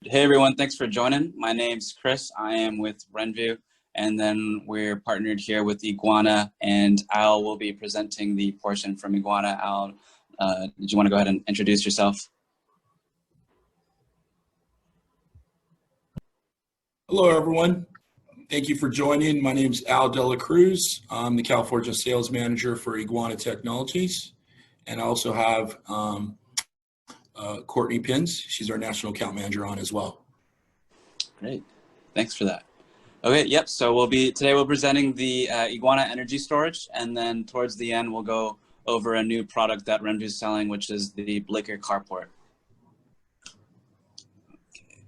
Hey everyone, thanks for joining. My name's Chris. I am with RENVU, and then we're partnered here with Eguana, and Al will be presenting the portion from Eguana. Al, did you want to go ahead and introduce yourself? Hello everyone. Thank you for joining. My name is Al Dela Cruz. I'm the California Sales Manager for Eguana Technologies, and I also have Courtney Pins. She's our National Account Manager on as well. Great, thanks for that. Okay, yep, so today we're presenting the Eguana energy storage, and then towards the end we'll go over a new product that RENVU is selling, which is the Blicker carport. Okay.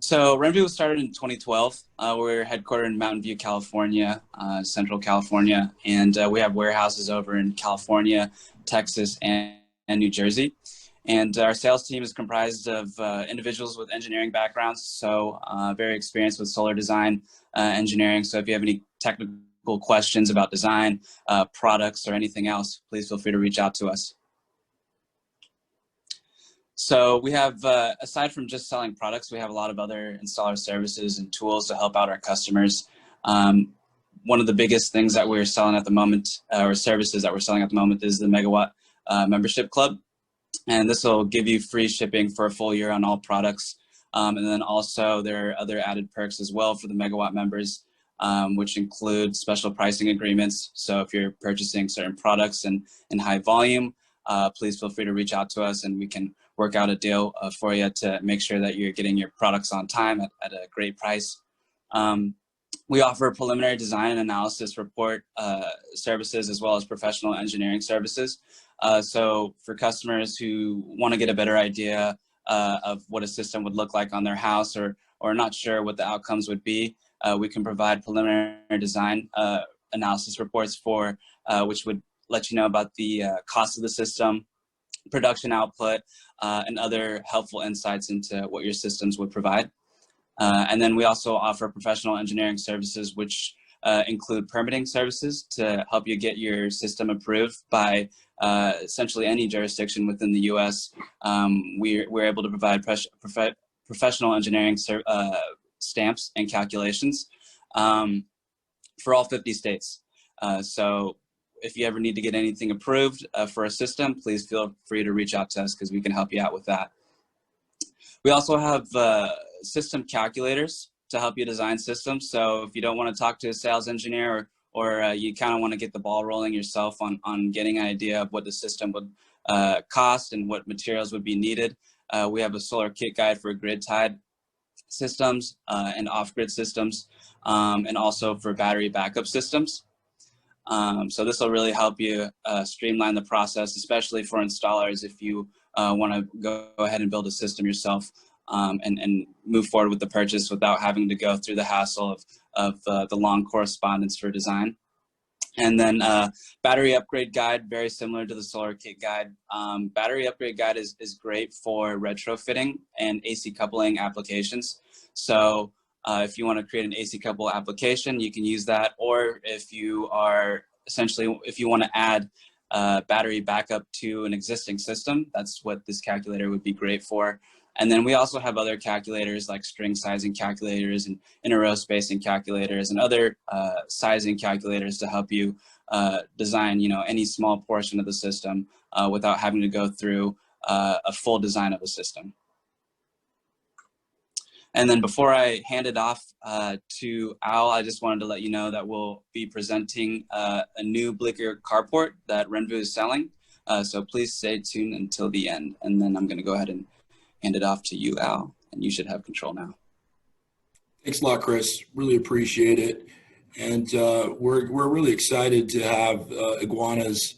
So RENVU was started in 2012. We're headquartered in Mountain View, California, Central California, and we have warehouses over in California, Texas, and New Jersey. And our sales team is comprised of individuals with engineering backgrounds, so very experienced with solar design engineering. So if you have any technical questions about design, products, or anything else, please feel free to reach out to us. So we have, aside from just selling products, we have a lot of other installer services and tools to help out our customers. One of the biggest things that we're selling at the moment, or services that we're selling at the moment, is the Megawatt Membership Club. And this will give you free shipping for a full year on all products. And then also there are other added perks as well for the Megawatt members, which include special pricing agreements. So if you're purchasing certain products in high volume, please feel free to reach out to us and we can work out a deal for you to make sure that you're getting your products on time at a great price. We offer preliminary design and analysis report services as well as professional engineering services. So for customers who want to get a better idea of what a system would look like on their house or not sure what the outcomes would be, we can provide preliminary design analysis reports for which would let you know about the cost of the system, production output, and other helpful insights into what your systems would provide. And then we also offer professional engineering services, which include permitting services to help you get your system approved by essentially any jurisdiction within the U.S. We're able to provide professional engineering stamps and calculations for all 50 states. So if you ever need to get anything approved for a system, please feel free to reach out to us because we can help you out with that. We also have system calculators to help you design systems. So if you don't want to talk to a sales engineer or you kind of want to get the ball rolling yourself on getting an idea of what the system would cost and what materials would be needed, we have a solar kit guide for grid-tied systems and off-grid systems, and also for battery backup systems. So this will really help you streamline the process, especially for installers if you want to go ahead and build a system yourself and move forward with the purchase without having to go through the hassle of the long correspondence for design. And then battery upgrade guide, very similar to the solar kit guide. Battery upgrade guide is great for retrofitting and AC coupling applications. So if you want to create an AC couple application, you can use that. Or if you are if you want to add battery backup to an existing system, that's what this calculator would be great for. And then we also have other calculators like string sizing calculators and in-a-row spacing calculators and other sizing calculators to help you design, any small portion of the system without having to go through a full design of a system. And then before I hand it off to Al, I just wanted to let you know that we'll be presenting a new Blicker carport that RENVU is selling. So please stay tuned until the end. And then I'm going to go ahead and hand it off to you, Al, and you should have control now. Thanks a lot, Chris. Really appreciate it. And we're really excited to have Eguana's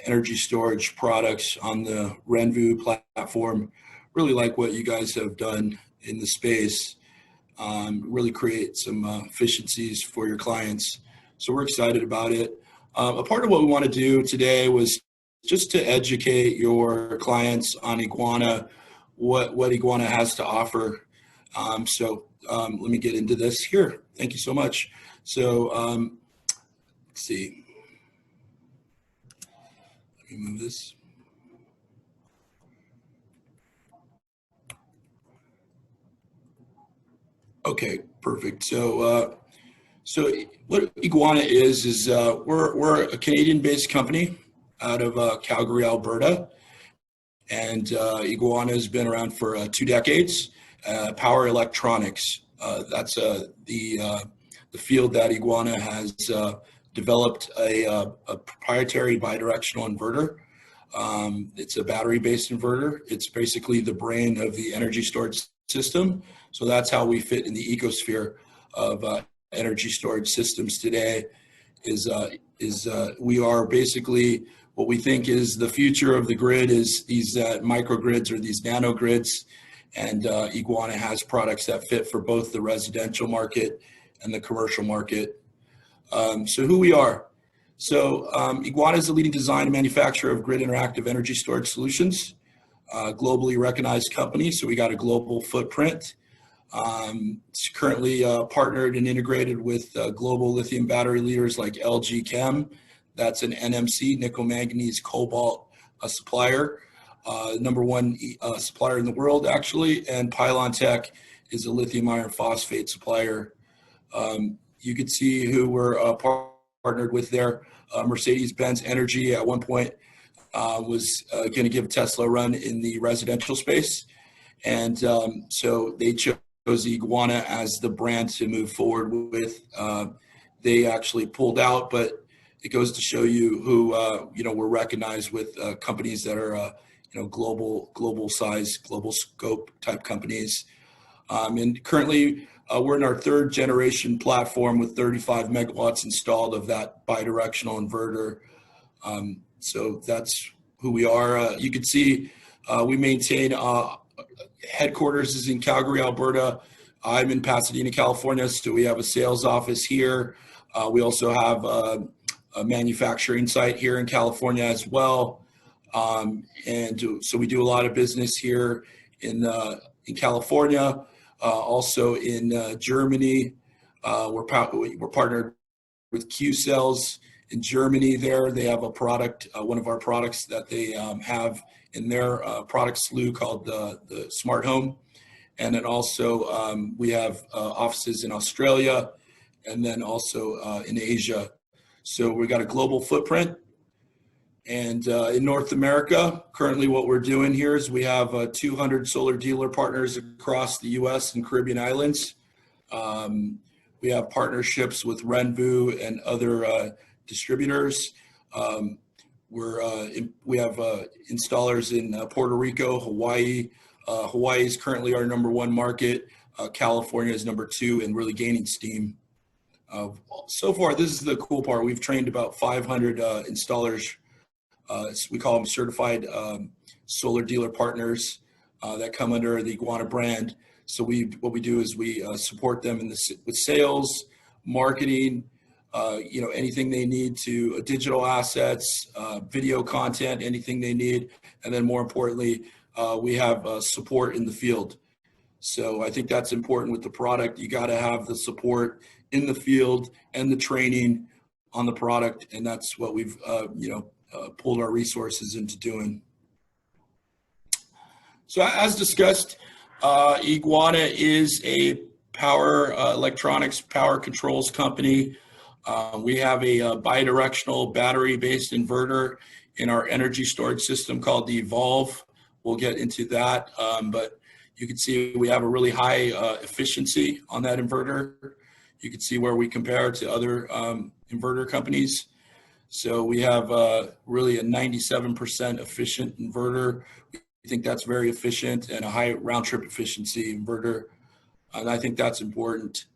energy storage products on the RENVU platform. Really like what you guys have done in the space, really create some efficiencies for your clients. So we're excited about it. A part of what we want to do today was just to educate your clients on Eguana, what Eguana has to offer. So let me get into this here. Thank you so much. So let's see. Let me move this. Okay, perfect. So what Eguana is we're a Canadian-based company out of Calgary, Alberta, and Eguana has been around for 2 decades. Power electronics, that's the field that Eguana has developed a proprietary bidirectional inverter. It's a battery-based inverter. It's basically the brain of the energy storage system. So that's how we fit in the ecosphere of energy storage systems today. We are basically what we think is the future of the grid is these microgrids or these nanogrids, and Eguana has products that fit for both the residential market and the commercial market. So who we are. So Eguana is the leading design and manufacturer of grid interactive energy storage solutions, globally recognized company. So we got a global footprint. It's currently partnered and integrated with global lithium battery leaders like LG Chem. That's an NMC, nickel manganese cobalt supplier, #1 supplier in the world actually. And Pylon Tech is a lithium iron phosphate supplier. You could see who we're partnered with there. Mercedes-Benz Energy at one point was going to give Tesla a run in the residential space. And so they chose Eguana as the brand to move forward with. They actually pulled out, but it goes to show you who, we're recognized with companies that are, global size, global scope type companies. And currently, we're in our 3rd generation platform with 35 megawatts installed of that bidirectional inverter. So that's who we are. You can see we maintain headquarters is in Calgary, Alberta. I'm in Pasadena, California, so we have a sales office here. We also have a manufacturing site here in California as well. And so we do a lot of business here in California. Also in Germany, we're partnered with Q Cells in Germany. There, they have a product, one of our products that they have in their product slew called the Smart Home, and then also we have offices in Australia, and then also in Asia. So we got a global footprint. And in North America, currently what we're doing here is we have 200 solar dealer partners across the U.S. and Caribbean islands. We have partnerships with RENVU and other distributors. We have installers in Puerto Rico, Hawaii. Hawaii is currently our #1 market. California is #2 and really gaining steam. So far, this is the cool part. We've trained about 500 installers. We call them certified solar dealer partners that come under the Eguana brand. So what we do is we support them with sales, marketing, anything they need to digital assets, video content, anything they need. And then more importantly, we have support in the field. So I think that's important with the product. You got to have the support in the field and the training on the product. And that's what we've, pulled our resources into doing. So as discussed, Eguana is a power electronics, power controls company. We have a bidirectional battery-based inverter in our energy storage system called the Evolve. We'll get into that, but you can see we have a really high efficiency on that inverter. You can see where we compare to other inverter companies. So we have really a 97% efficient inverter. We think that's very efficient and a high round trip efficiency inverter. And I think that's important.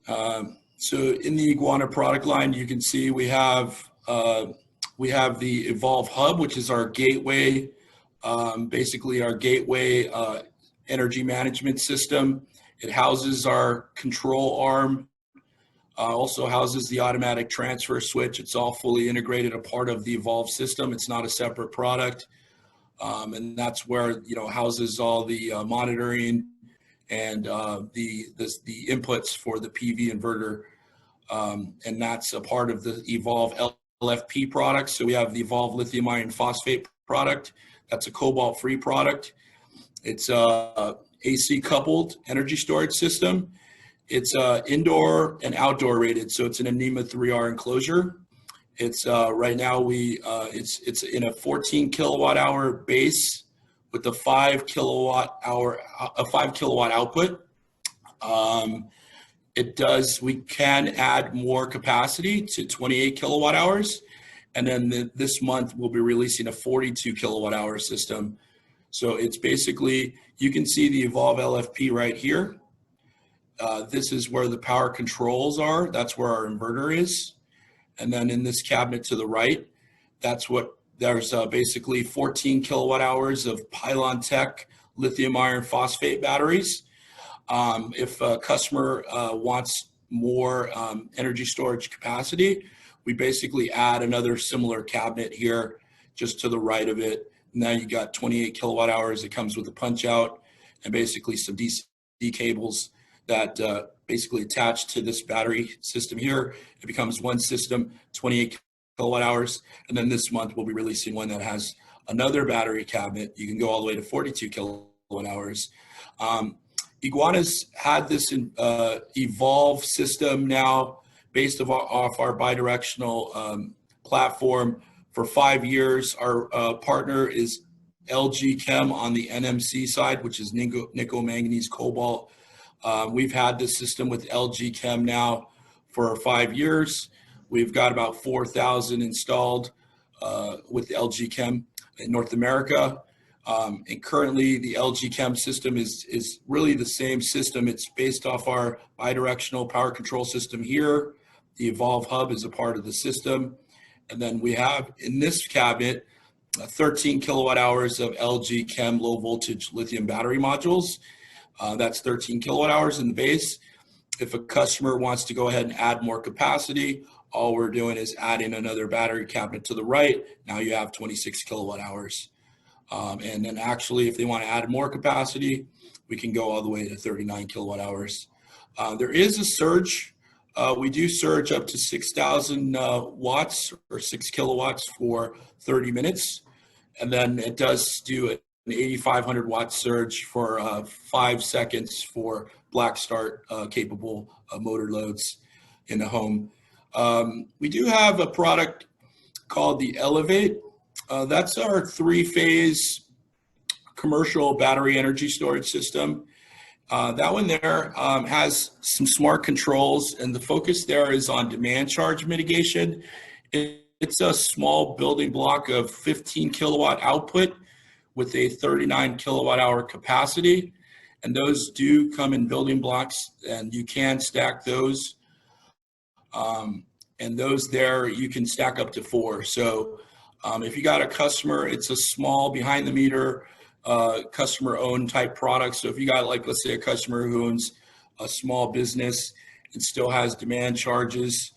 So in the Eguana product line, you can see we have the Evolve Hub, which is our gateway, basically our gateway energy management system. It houses our control arm, also houses the automatic transfer switch. It's all fully integrated, a part of the Evolve system. It's not a separate product. And that's where, houses all the monitoring and the inputs for the PV inverter. And that's a part of the Evolve LFP product. So we have the Evolve lithium iron phosphate product. That's a cobalt-free product. It's AC coupled energy storage system. It's indoor and outdoor rated, so it's an NEMA 3R enclosure. It's right now it's in a 14 kilowatt hour base with a 5 kilowatt output. We can add more capacity to 28 kilowatt hours. And then this month we'll be releasing a 42 kilowatt hour system. So it's basically, you can see the Evolve LFP right here. This is where the power controls are. That's where our inverter is. And then in this cabinet to the right, there's basically 14 kilowatt hours of Pylon Tech lithium iron phosphate batteries. If a customer wants more energy storage capacity, we basically add another similar cabinet here just to the right of it. Now you got 28 kilowatt hours. It comes with a punch out and basically some DC cables that basically attach to this battery system here. It becomes one system, 28 kilowatt hours. And then this month we'll be releasing one that has another battery cabinet. You can go all the way to 42 kilowatt hours. Eguana's had this Evolve system now based off our bidirectional platform for 5 years. Our partner is LG Chem on the NMC side, which is nickel, manganese, cobalt. We've had this system with LG Chem now for 5 years. We've got about 4,000 installed with LG Chem in North America. And currently the LG Chem system is really the same system. It's based off our bidirectional power control system here. The Evolve Hub is a part of the system. And then we have in this cabinet 13 kilowatt hours of LG Chem low voltage lithium battery modules. That's 13 kilowatt hours in the base. If a customer wants to go ahead and add more capacity, all we're doing is adding another battery cabinet to the right. Now you have 26 kilowatt hours. And then actually, if they want to add more capacity, we can go all the way to 39 kilowatt hours. There is a surge. We do surge up to 6,000 watts or 6 kilowatts for 30 minutes. And then it does do an 8,500 watt surge for 5 seconds for black start capable motor loads in the home. We do have a product called the Elevate. That's our 3-phase commercial battery energy storage system. That one there has some smart controls, and the focus there is on demand charge mitigation. It's a small building block of 15 kilowatt output with a 39 kilowatt hour capacity. And those do come in building blocks, and you can stack those. And those there, you can stack up to 4. So if you got a customer, it's a small behind the meter customer owned type product. So if you got, like, let's say a customer who owns a small business and still has demand charges,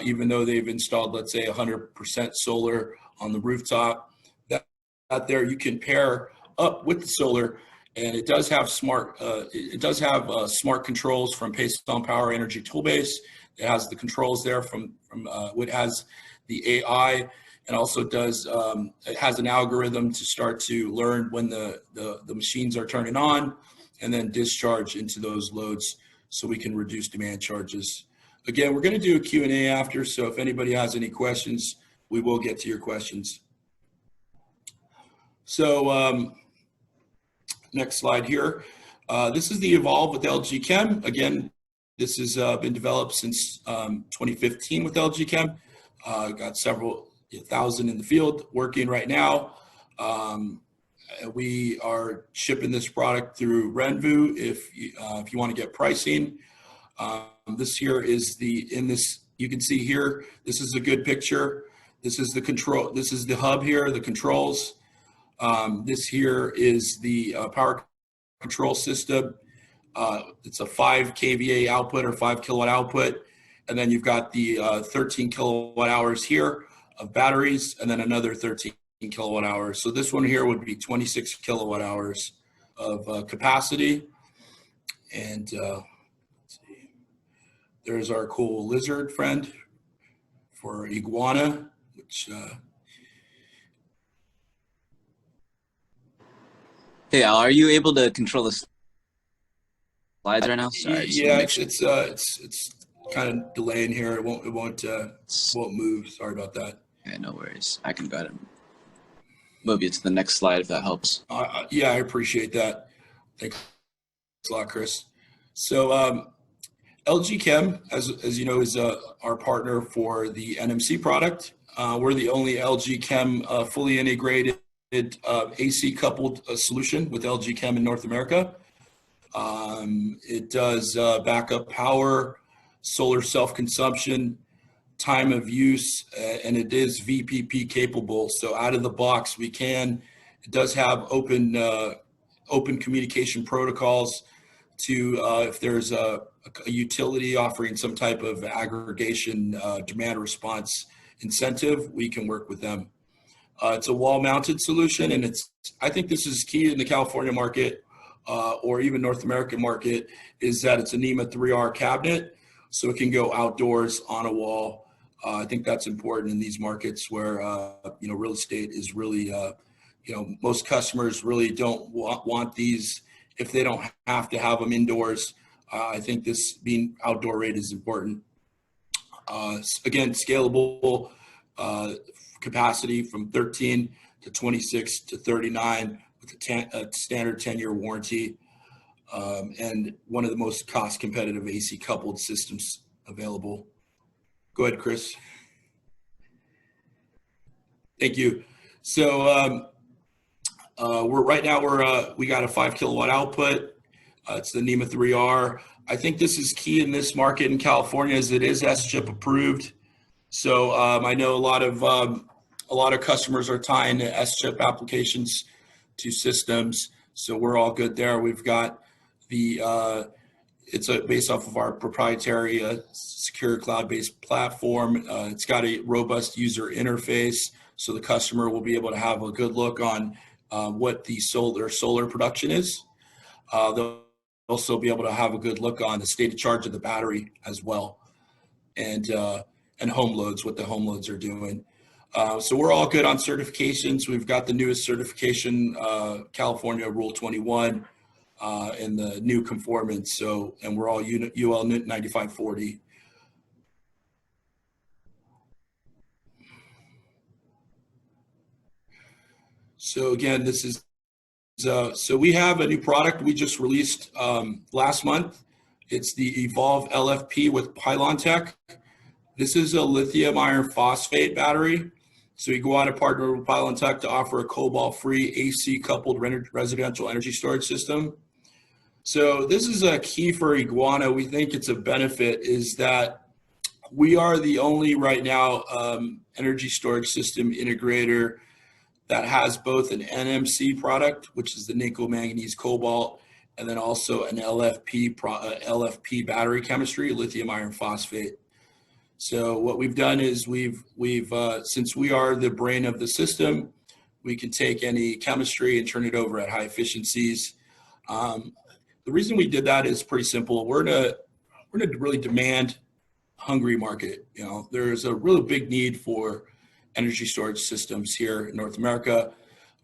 even though they've installed, let's say 100% solar on the rooftop, that there you can pair up with the solar. And it does have smart controls from Pylon Power Energy Toolbase. It has the controls there from it has the AI, and also does it has an algorithm to start to learn when the machines are turning on, and then discharge into those loads so we can reduce demand charges. Again, we're going to do a Q&A after, so if anybody has any questions, we will get to your questions. So next slide here. This is the Evolve with LG Chem. Again, this has been developed since 2015 with LG Chem. Got several thousand in the field working right now. We are shipping this product through RENVU if you want to get pricing. This here is you can see here, this is a good picture. This is the control, this is the hub here, the controls. This here is the power control system. It's a 5 kVA output or 5 kilowatt output. And then you've got the 13 kilowatt hours here of batteries, and then another 13 kilowatt hours. So this one here would be 26 kilowatt hours of capacity. And let's see, there's our cool lizard friend for Eguana, which Hey Al, are you able to control this slides right now? Sorry, I just want Yeah, to make sure. it's kind of delaying here. It won't move. Sorry about that. Okay, no worries. I can go ahead and move you to the next slide if that helps. Yeah, I appreciate that. Thanks a lot, Chris. So LG Chem, as you know, is our partner for the NMC product. We're the only LG Chem fully integrated AC coupled solution with LG Chem in North America. It does backup power, solar self-consumption, time of use, and it is VPP capable. So out of the box, it does have open communication protocols to if there's a utility offering some type of aggregation demand response incentive, we can work with them. It's a wall-mounted solution, and I think this is key in the California market or even North American market, is that it's a NEMA 3R cabinet, so it can go outdoors on a wall. I think that's important in these markets where real estate is really most customers really don't want these if they don't have to have them indoors. I think this being outdoor rate is important. Again, scalable capacity from 13 to 26 to 39 with a standard 10-year warranty, and one of the most cost competitive AC coupled systems available. Go ahead, Chris. Thank you. So we got a 5 kilowatt output. It's the NEMA 3R. I think this is key in this market in California, as it is S-chip approved. So I know a lot of customers are tying the S-chip applications to systems. So we're all good there. We've got it's based off of our proprietary secure cloud-based platform. It's got a robust user interface, so the customer will be able to have a good look on what the solar production is. They'll also be able to have a good look on the state of charge of the battery as well, and home loads, what the home loads are doing. So we're all good on certifications. We've got the newest certification, California Rule 21, and the new conformance. And we're all UL 9540. So again, this is so we have a new product we just released last month. It's the Evolve LFP with Pylon Tech. This is a lithium iron phosphate battery. So Eguana partnered with Pylon Tech to offer a cobalt-free AC coupled residential energy storage system. So this is a key for Eguana. We think it's a benefit is that we are the only right now energy storage system integrator that has both an NMC product, which is the nickel, manganese, cobalt, and then also an LFP battery chemistry, lithium iron phosphate. So what we've done is we've since we are the brain of the system, we can take any chemistry and turn it over at high efficiencies. The reason we did that is pretty simple. We're in a really demand hungry market. There's a really big need for energy storage systems here in North America,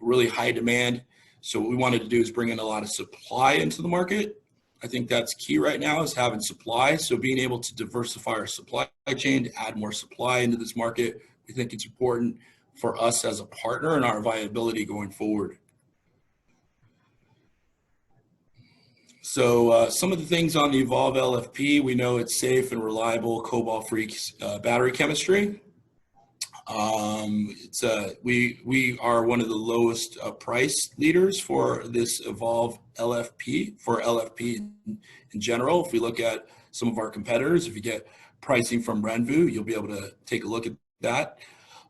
really high demand. So what we wanted to do is bring in a lot of supply into the market. I think that's key right now, is having supply. So being able to diversify our supply chain to add more supply into this market, we think it's important for us as a partner and our viability going forward. So some of the things on the Evolve LFP, we know it's safe and reliable cobalt-free battery chemistry. We are one of the lowest price leaders for this Evolve LFP, for LFP in general. If we look at some of our competitors, if you get pricing from RENVU, you'll be able to take a look at that.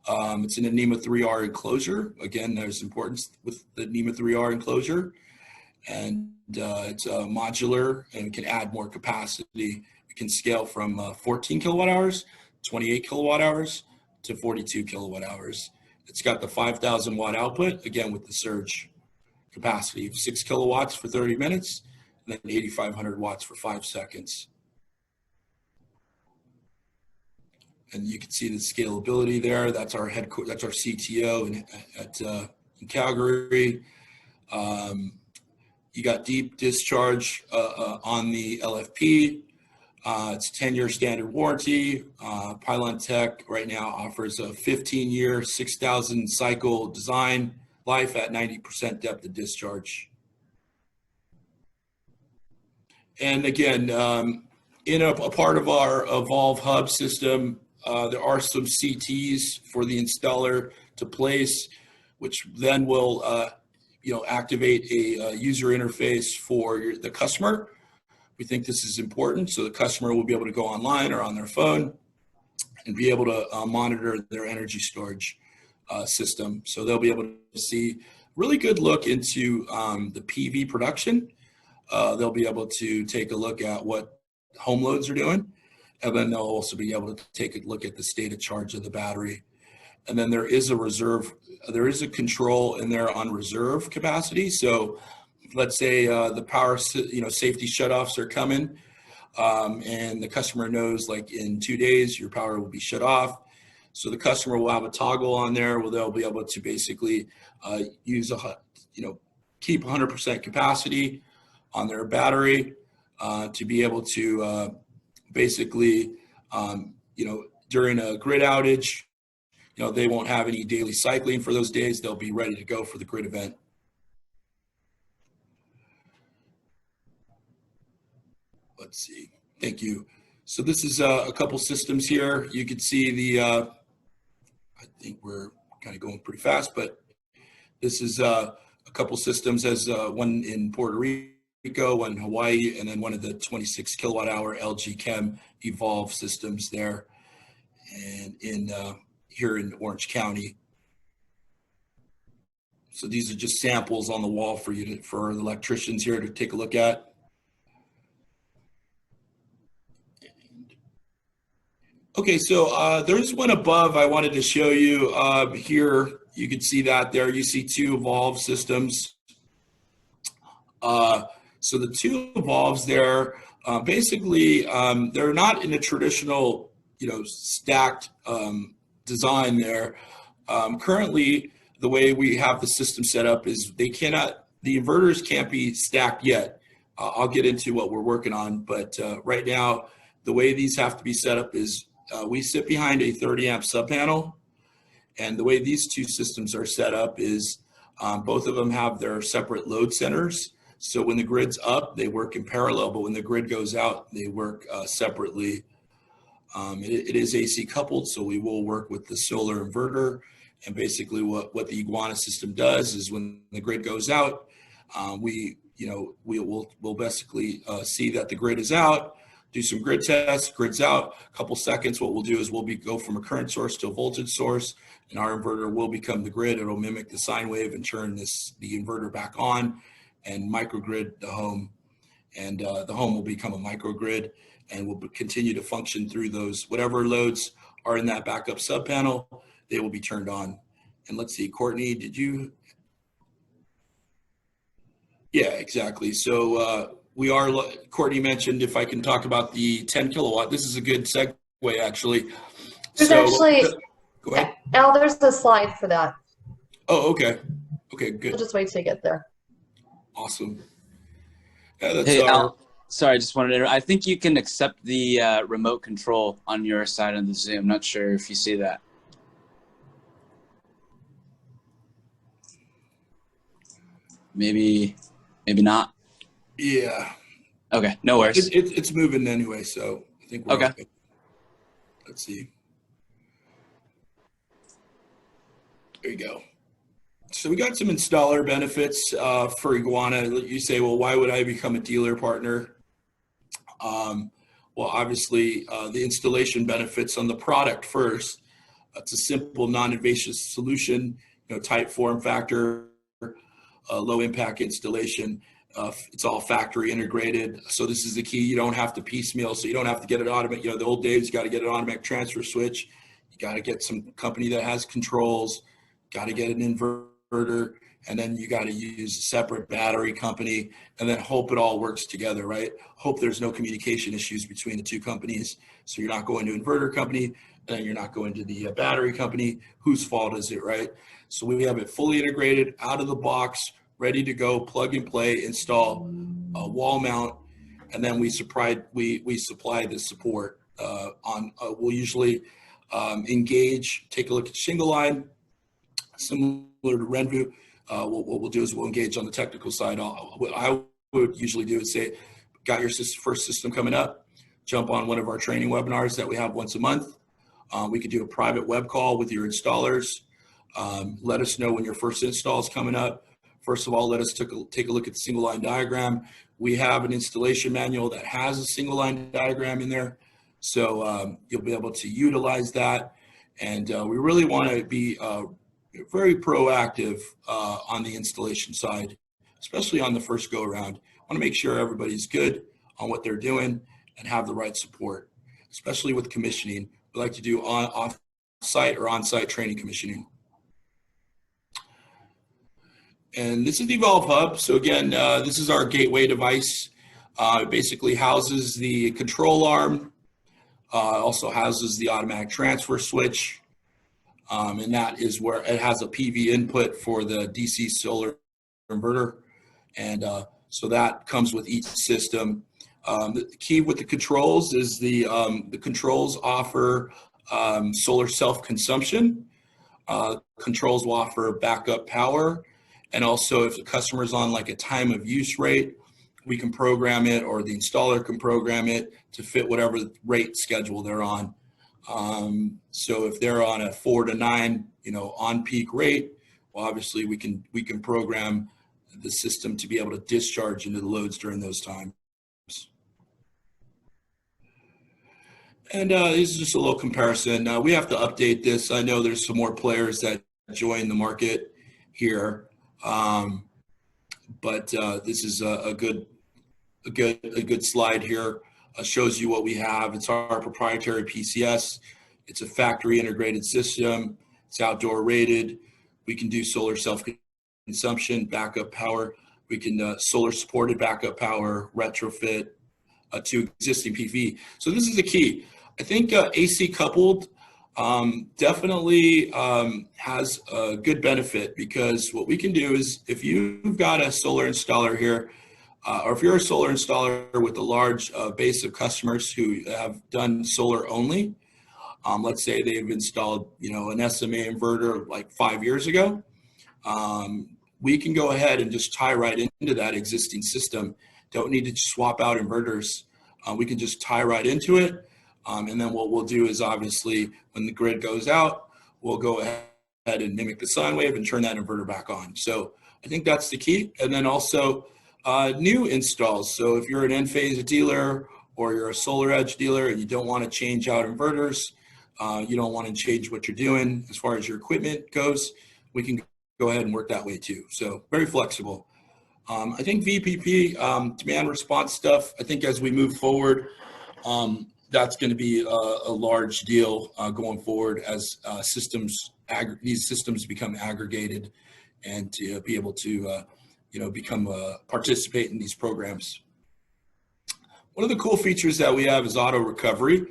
It's in a NEMA 3R enclosure. Again, there's importance with the NEMA 3R enclosure. And it's modular and can add more capacity. It can scale from 14 kilowatt hours, 28 kilowatt hours, to 42 kilowatt hours. It's got the 5,000 watt output, again with the surge capacity of 6 kilowatts for 30 minutes, and then 8,500 watts for 5 seconds. And you can see the scalability there. That's our that's our CTO in Calgary. You got deep discharge on the LFP. It's 10-year standard warranty. Pylon Tech right now offers a 15-year, 6,000 cycle design life at 90% depth of discharge. And again, in a part of our Evolve Hub system, there are some CTs for the installer to place, which then will activate a user interface for the customer. We think this is important, so the customer will be able to go online or on their phone and be able to monitor their energy storage system. So they'll be able to see a really good look into the PV production. They'll be able to take a look at what home loads are doing, and then they'll also be able to take a look at the state of charge of the battery. And then there is a control in there on reserve capacity. So let's say the power, safety shutoffs are coming, and the customer knows like in 2 days your power will be shut off. So the customer will have a toggle on there where they'll be able to basically keep 100% capacity on their battery to be able to during a grid outage, they won't have any daily cycling for those days. They'll be ready to go for the grid event. Let's see. Thank you. So this is a couple systems here. You can see the, I think we're kind of going pretty fast, but this is a couple systems, as one in Puerto Rico, one in Hawaii, and then one of the 26 kilowatt hour LG Chem Evolve systems there, and in here in Orange County. So these are just samples on the wall for the electricians here to take a look at. Okay, so there's one above I wanted to show you here. You can see that there. You see two Evolve systems. So the two Evolves there, basically, they're not in a traditional, stacked design there. Currently, the way we have the system set up is the inverters can't be stacked yet. I'll get into what we're working on, but right now, the way these have to be set up is we sit behind a 30 amp subpanel, and the way these two systems are set up is both of them have their separate load centers. So when the grid's up, they work in parallel, but when the grid goes out, they work separately. It is AC coupled, so we will work with the solar inverter. And basically what the Eguana system does is when the grid goes out, we'll basically see that the grid is out, do some grid tests, grid's out, a couple seconds. What we'll do is we'll go from a current source to a voltage source, and our inverter will become the grid. It'll mimic the sine wave and turn the inverter back on and microgrid the home. And the home will become a microgrid and will continue to function through those, whatever loads are in that backup subpanel, they will be turned on. And let's see, Courtney, did you? Yeah, exactly. So Courtney mentioned if I can talk about the 10 kilowatt. This is a good segue, actually. Go ahead. Al, there's a slide for that. Oh, okay. Okay, good. I'll just wait till you get there. Awesome. Yeah, that's hey, Al, sorry, I just wanted to, I think you can accept the remote control on your side of the Zoom. Not sure if you see that. Maybe not. Yeah. Okay, no worries. It's moving anyway, so I think we're okay. Let's see. There you go. So we got some installer benefits for Eguana. You say, well, why would I become a dealer partner? Well, obviously, the installation benefits on the product first. It's a simple, non-invasive solution, tight form factor, low impact installation. It's all factory integrated. So this is the key. You don't have to piecemeal. So you don't have to get an automatic, the old days, you got to get an automatic transfer switch. You got to get some company that has controls, got to get an inverter, and then you got to use a separate battery company, and then hope it all works together, right? Hope there's no communication issues between the two companies. So you're not going to inverter company, and then you're not going to the battery company. Whose fault is it, right? So we have it fully integrated out of the box, ready to go, plug and play, install, wall mount, and then we supply the support. We'll usually engage, take a look at shingle line, similar to RENVU. What we'll do is we'll engage on the technical side. What I would usually do is say, got your first system coming up, jump on one of our training webinars that we have once a month. We could do a private web call with your installers. Let us know when your first install is coming up. First of all, let us take a look at the single line diagram. We have an installation manual that has a single line diagram in there. So you'll be able to utilize that. And we really want to be very proactive on the installation side, especially on the first go around. Want to make sure everybody's good on what they're doing and have the right support, especially with commissioning. We like to do off-site or on-site training commissioning. And this is the Evolve Hub. So again, this is our gateway device. It basically houses the control arm, also houses the automatic transfer switch, and that is where it has a PV input for the DC solar inverter. And so that comes with each system. The key with the controls is the controls offer solar self-consumption. Controls will offer backup power. And also if the customer's on like a time of use rate, we can program it, or the installer can program it to fit whatever rate schedule they're on. So if they're on a 4 to 9, on peak rate, well, obviously we can program the system to be able to discharge into the loads during those times. And this is just a little comparison. We have to update this. I know there's some more players that join the market here, but this is a good slide here. Shows you what we have. It's our proprietary PCS. It's a factory integrated system. It's outdoor rated. We can do solar self-consumption, backup power. We can solar supported backup power, retrofit to existing PV. So this is the key. I think AC coupled definitely has a good benefit, because what we can do is, if you've got a solar installer here, or if you're a solar installer with a large base of customers who have done solar only, let's say they've installed, an SMA inverter like 5 years ago, we can go ahead and just tie right into that existing system. Don't need to swap out inverters. We can just tie right into it. And then what we'll do is, obviously, when the grid goes out, we'll go ahead and mimic the sine wave and turn that inverter back on. So I think that's the key. And then also new installs. So if you're an Enphase dealer, or you're a Solar Edge dealer and you don't want to change out inverters, you don't want to change what you're doing as far as your equipment goes, we can go ahead and work that way too. So very flexible. I think VPP, demand response stuff, I think as we move forward, that's going to be a large deal going forward as these systems become aggregated, and to be able to participate in these programs. One of the cool features that we have is auto recovery.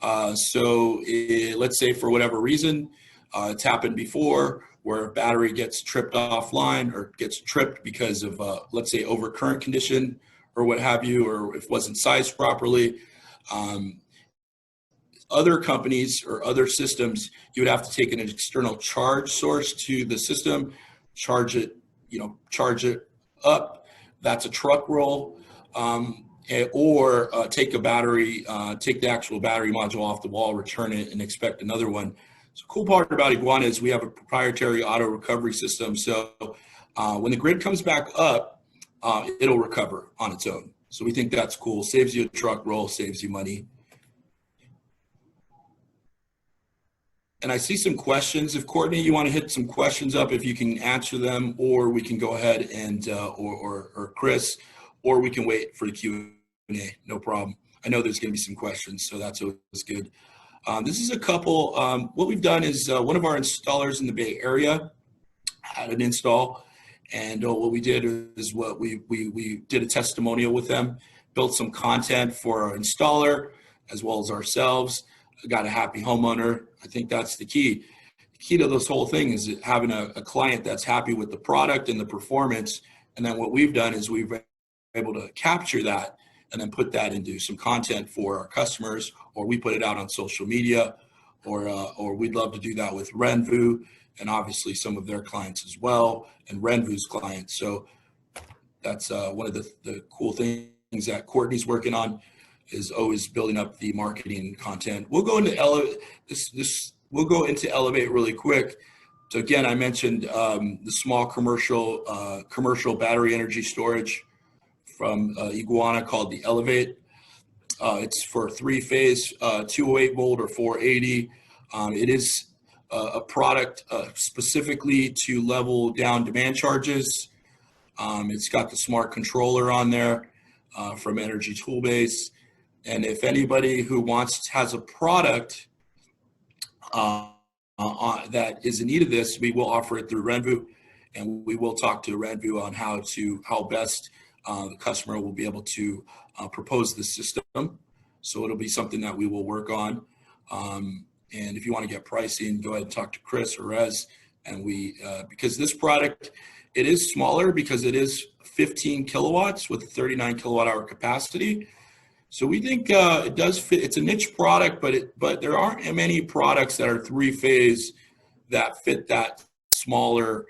Let's say for whatever reason, it's happened before, where a battery gets tripped offline or gets tripped because of, let's say, overcurrent condition or what have you, or if it wasn't sized properly. Other companies or other systems, you would have to take an external charge source to the system, charge it up. That's a truck roll. Or take a battery, take the actual battery module off the wall, return it, and expect another one. So the cool part about Eguana is we have a proprietary auto recovery system. So when the grid comes back up, it'll recover on its own. So we think that's cool. Saves you a truck roll, saves you money. And I see some questions. If Courtney, you want to hit some questions up, if you can answer them, or we can go ahead and, or Chris, or we can wait for the Q&A, no problem. I know there's going to be some questions, so that's always good. This is a couple, what we've done is one of our installers in the Bay Area had an install, and what we did is we did a testimonial with them, built some content for our installer as well as ourselves, got a happy homeowner. I think that's the key. key to this whole thing is having a client that's happy with the product and the performance. And then what we've done is we've been able to capture that and then put that into some content for our customers, or we put it out on social media, or we'd love to do that with RENVU and obviously some of their clients as well, and RENVU's clients. So that's one of the cool things that Courtney's working on, is always building up the marketing content. We'll go into Elevate really quick. So again, I mentioned the small commercial battery energy storage from Eguana called the Elevate. It's for 3-phase, 208 volt or 480. It is a product specifically to level down demand charges. It's got the smart controller on there from Energy Toolbase. And if anybody who has a product that is in need of this, we will offer it through RENVU, and we will talk to RENVU on how best the customer will be able to propose the system. So it'll be something that we will work on. And if you want to get pricing, go ahead and talk to Chris or Rez. And because this product, it is smaller because it is 15 kilowatts with a 39 kilowatt hour capacity. So we think it does fit. It's a niche product, but there aren't many products that are 3-phase that fit that smaller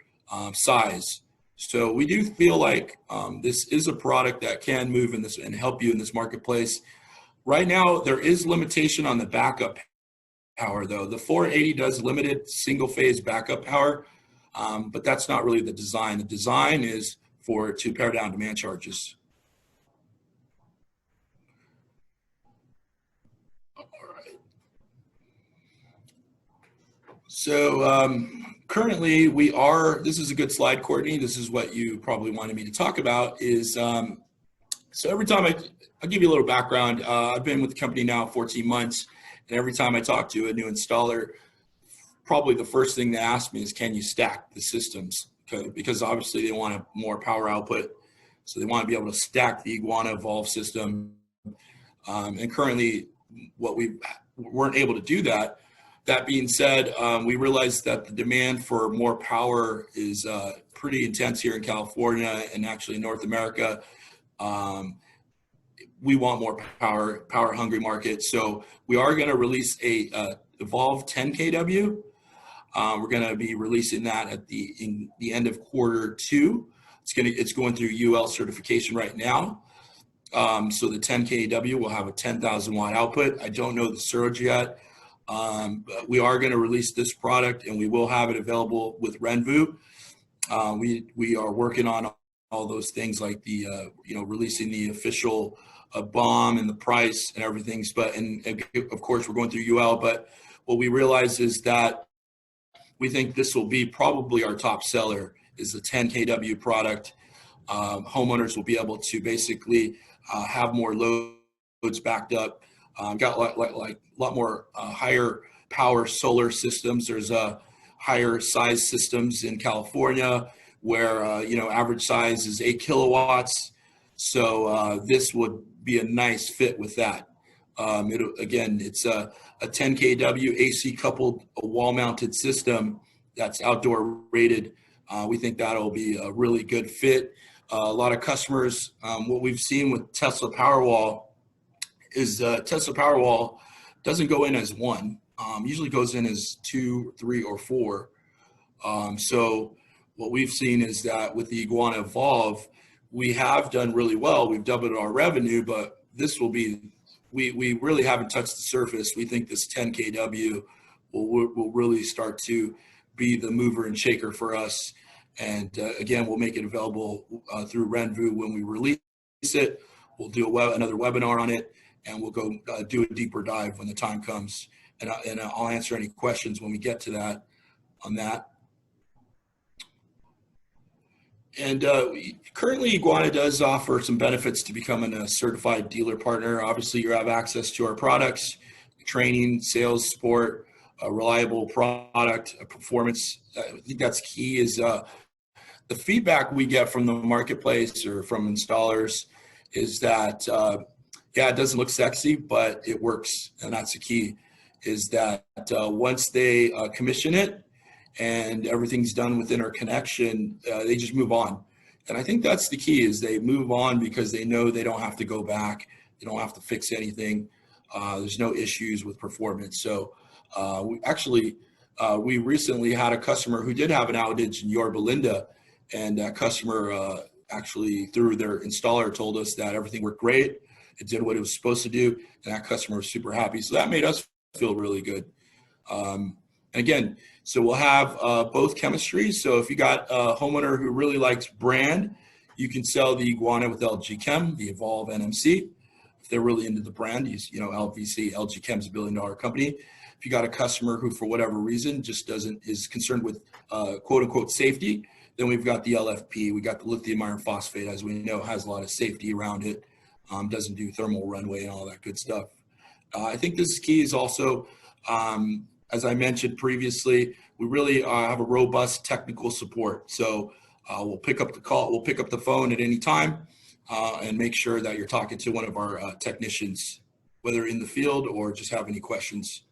size. So we do feel like this is a product that can move in this and help you in this marketplace. Right now, there is limitation on the backup power, though. The 480 does limited single-phase backup power, but that's not really the design. The design is to pare down demand charges. All right. So currently this is a good slide, Courtney. This is what you probably wanted me to talk about is, so every time I'll give you a little background. I've been with the company now 14 months, and every time I talk to a new installer, probably the first thing they ask me is, can you stack the systems? Because obviously they want more power output. So they want to be able to stack the Eguana Evolve system. And currently we weren't able to do that. That being said, we realized that the demand for more power is pretty intense here in California and actually North America. We want more power hungry market. So we are going to release a Evolve 10 kW. We're going to be releasing that at the end of Q2. It's going through UL certification right now. So the 10 kW will have a 10,000 watt output. I don't know the surge yet. But we are going to release this product, and we will have it available with RENVU. We are working on all those things like the releasing the official BOM and the price and everything. And of course we're going through UL. But what we realize is that we think this will be probably our top seller is the 10 kW product. Homeowners will be able to basically have more loads backed up. Got a lot more higher power solar systems. There's higher size systems in California where average size is 8 kilowatts. So this would be a nice fit with that. It's a 10 kW AC coupled wall-mounted system that's outdoor rated. We think that'll be a really good fit. A lot of customers, what we've seen with Tesla Powerwall is Tesla Powerwall doesn't go in as one. Usually goes in as 2, 3, or 4. So what we've seen is that with the Eguana Evolve, we have done really well. We've doubled our revenue, but this will be, we really haven't touched the surface. We think this 10 kW will really start to be the mover and shaker for us. And again, we'll make it available through RENVU when we release it. We'll do another webinar on it, and we'll go do a deeper dive when the time comes. And I'll answer any questions when we get to that on that. And currently, Eguana does offer some benefits to becoming a certified dealer partner. Obviously, you have access to our products, training, sales support, a reliable product, a performance. I think that's key is the feedback we get from the marketplace or from installers is that, yeah, it doesn't look sexy, but it works. And that's the key is that once they commission it and everything's done within our connection, they just move on. And I think that's the key, is they move on because they know they don't have to go back. They don't have to fix anything. There's no issues with performance. So we recently had a customer who did have an outage in Yorba Linda, and that customer actually, through their installer, told us that everything worked great. It did what it was supposed to do, and that customer was super happy. So that made us feel really good. And again, so we'll have both chemistries. So if you got a homeowner who really likes brand, you can sell the Eguana with LG Chem, the Evolve NMC. If they're really into the brand, LVC, LG Chem's $1 billion company. If you got a customer who, for whatever reason, just is concerned with quote unquote safety, then we've got the LFP. We got the lithium iron phosphate, as we know, has a lot of safety around it. Doesn't do thermal runaway and all that good stuff. I think this key is also, as I mentioned previously, we really have a robust technical support. So we'll pick up the call, we'll pick up the phone at any time and make sure that you're talking to one of our technicians, whether in the field or just have any questions.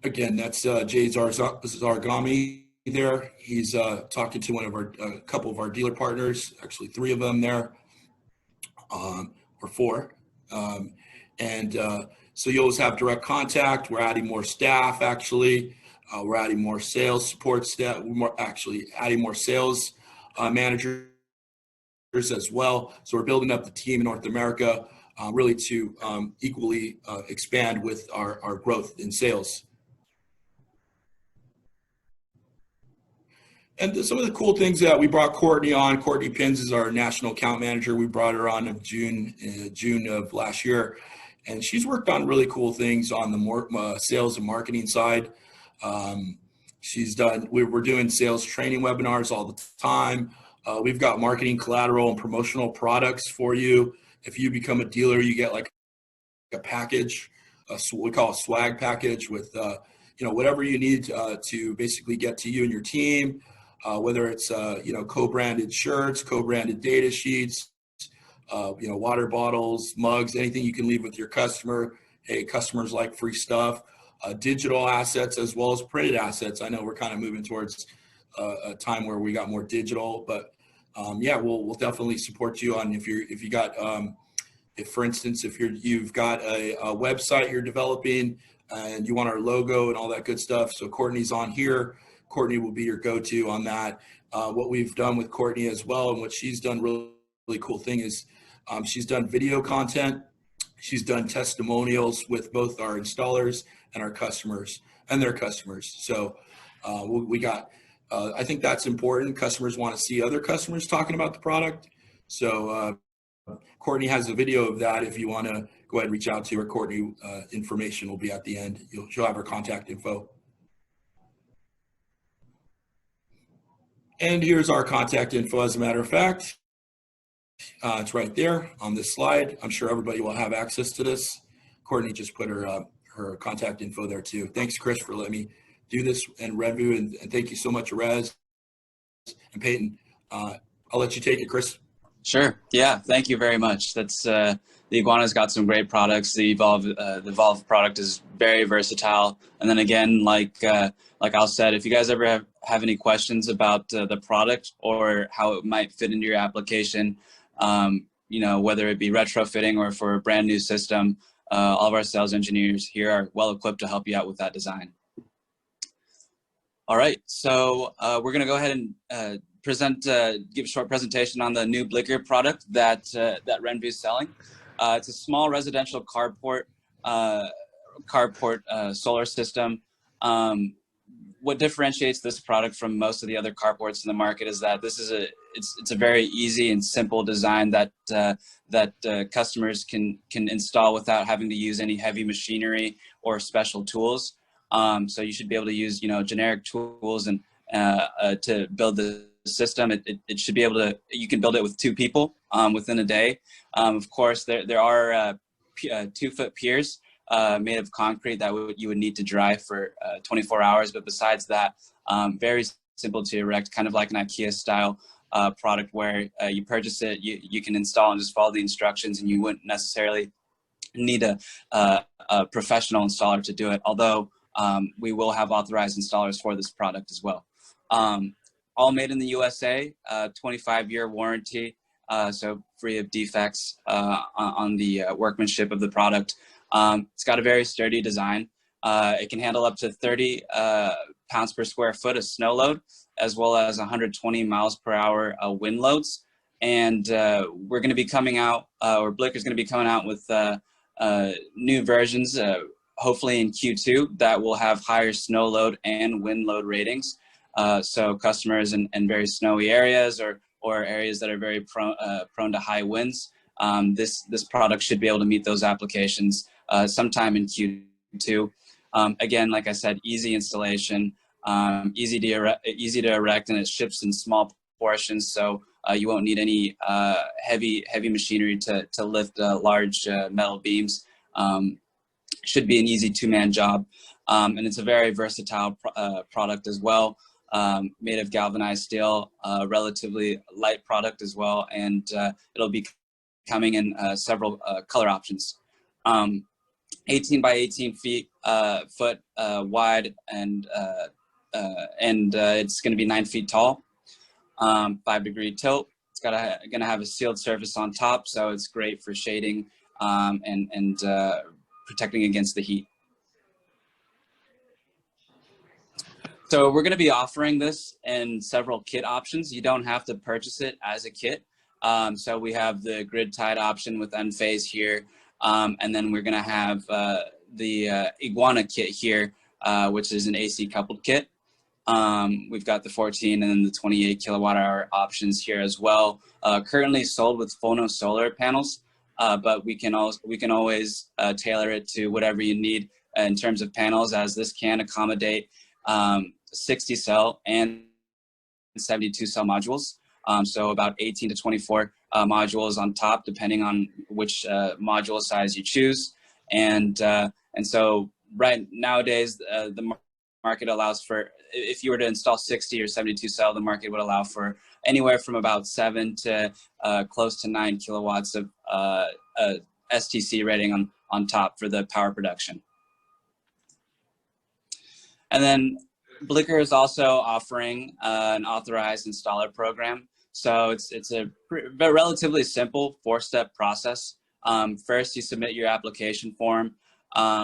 Again, that's Jay Zargami there. He's talking to one of our, a couple of our dealer partners, actually 3 of them there, or 4. So you always have direct contact. We're adding more staff, actually. We're adding more sales support staff. We're actually adding more sales managers as well. So we're building up the team in North America really to equally expand with our growth in sales. And some of the cool things that we brought Courtney on. Courtney Pins is our national account manager. We brought her on in June of last year. And she's worked on really cool things on the sales and marketing side. We're doing sales training webinars all the time. We've got marketing, collateral, and promotional products for you. If you become a dealer, you get like a package, we call a swag package with whatever you need to basically get to you and your team. Whether it's co-branded shirts, co-branded data sheets, water bottles, mugs, anything you can leave with your customer. Hey, customers like free stuff. Digital assets as well as printed assets. I know we're kind of moving towards a time where we got more digital, but yeah, we'll definitely support you on if you got for instance, if you've got a website you're developing and you want our logo and all that good stuff. So Courtney's on here. Courtney will be your go-to on that. What we've done with Courtney as well, and what she's done really cool thing is she's done video content. She's done testimonials with both our installers and our customers and their customers. So we got, I think that's important. Customers want to see other customers talking about the product. So Courtney has a video of that. If you want to go ahead and reach out to her, Courtney, information will be at the end. She'll have her contact info. And here's our contact info, as a matter of fact. It's right there on this slide. I'm sure everybody will have access to this. Courtney just put her contact info there too. Thanks, Chris, for letting me do this, and RENVU, and thank you so much, Rez and Peyton. I'll let you take it, Chris. Sure. Yeah. Thank you very much. That's the Eguana's got some great products. The Evolve product is very versatile. And then again, like Al said, if you guys ever have any questions about the product or how it might fit into your application, whether it be retrofitting or for a brand new system, all of our sales engineers here are well equipped to help you out with that design. All right. So we're going to go ahead and give a short presentation on the new Blicker product that RENVU is selling. It's a small residential carport solar system. What differentiates this product from most of the other carports in the market is that this is it's a very easy and simple design that customers can install without having to use any heavy machinery or special tools. So you should be able to use generic tools and to build the system. It should be able to, you can build it with 2 people within a day. Of course, there are 2-foot piers made of concrete that you would need to dry for 24 hours. But besides that, very simple to erect, kind of like an IKEA style product where you purchase it, you can install and just follow the instructions, and you wouldn't necessarily need a professional installer to do it. Although we will have authorized installers for this product as well. All made in the USA, 25-year warranty, so free of defects on the workmanship of the product. It's got a very sturdy design. It can handle up to 30 pounds per square foot of snow load, as well as 120 miles per hour wind loads. And we're going to be coming out, or Blicker's going to be coming out with new versions, hopefully in Q2, that will have higher snow load and wind load ratings. So customers in very snowy areas or areas that are very prone to high winds, this product should be able to meet those applications sometime in Q2. Again, like I said, easy installation, easy to erect, and it ships in small portions, so you won't need any heavy machinery to lift large metal beams. Should be an easy two-man job, and it's a very versatile product as well. Made of galvanized steel, relatively light product as well, and it'll be coming in several color options. 18 by 18 foot wide, and it's going to be 9 feet tall, 5-degree tilt. It's going to have a sealed surface on top, so it's great for shading and protecting against the heat. So we're going to be offering this in several kit options. You don't have to purchase it as a kit. So we have the grid tied option with Enphase here. And then we're going to have the Eguana kit here, which is an AC coupled kit. We've got the 14 and then the 28 kilowatt hour options here as well. Currently sold with phono solar panels, but we can always tailor it to whatever you need in terms of panels, as this can accommodate 60 cell and 72 cell modules. So about 18 to 24 modules on top, depending on which module size you choose. And so right nowadays, the market allows for, if you were to install 60 or 72 cell, the market would allow for anywhere from about 7 to close to 9 kilowatts of STC rating on top for the power production. And then Blicker is also offering an authorized installer program. So it's a relatively simple 4-step process. First, you submit your application form.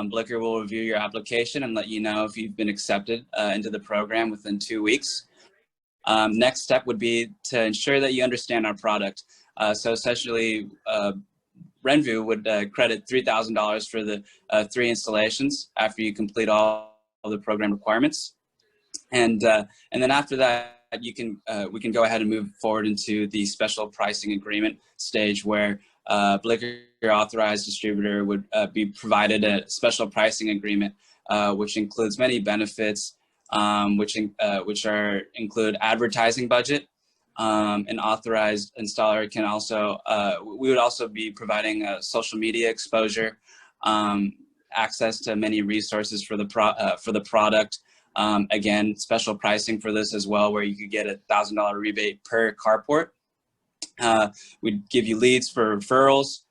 Blicker will review your application and let you know if you've been accepted into the program within 2 weeks. Next step would be to ensure that you understand our product. So essentially, RENVU would credit $3,000 for the 3 installations after you complete all of the program requirements. And then after that, we can go ahead and move forward into the special pricing agreement stage, where Blicker, your authorized distributor, would be provided a special pricing agreement, which includes many benefits, which include advertising budget. An authorized installer can also, we would also be providing social media exposure, access to many resources for the product. Again, special pricing for this as well, where you could get a $1,000 rebate per carport. We'd give you leads for referrals.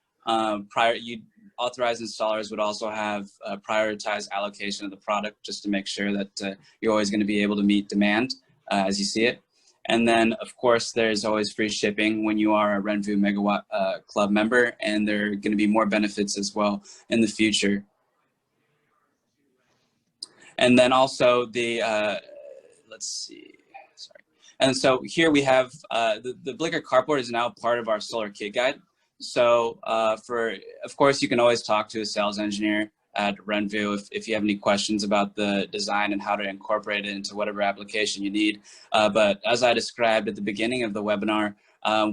Authorized installers would also have prioritized allocation of the product, just to make sure that you're always going to be able to meet demand as you see it. And then, of course, there's always free shipping when you are a RENVU Megawatt Club member, and there are going to be more benefits as well in the future. And then also the, let's see, sorry. And so here we have, the Blicker carport is now part of our solar kit guide. So of course, you can always talk to a sales engineer at RENVU if you have any questions about the design and how to incorporate it into whatever application you need. But as I described at the beginning of the webinar,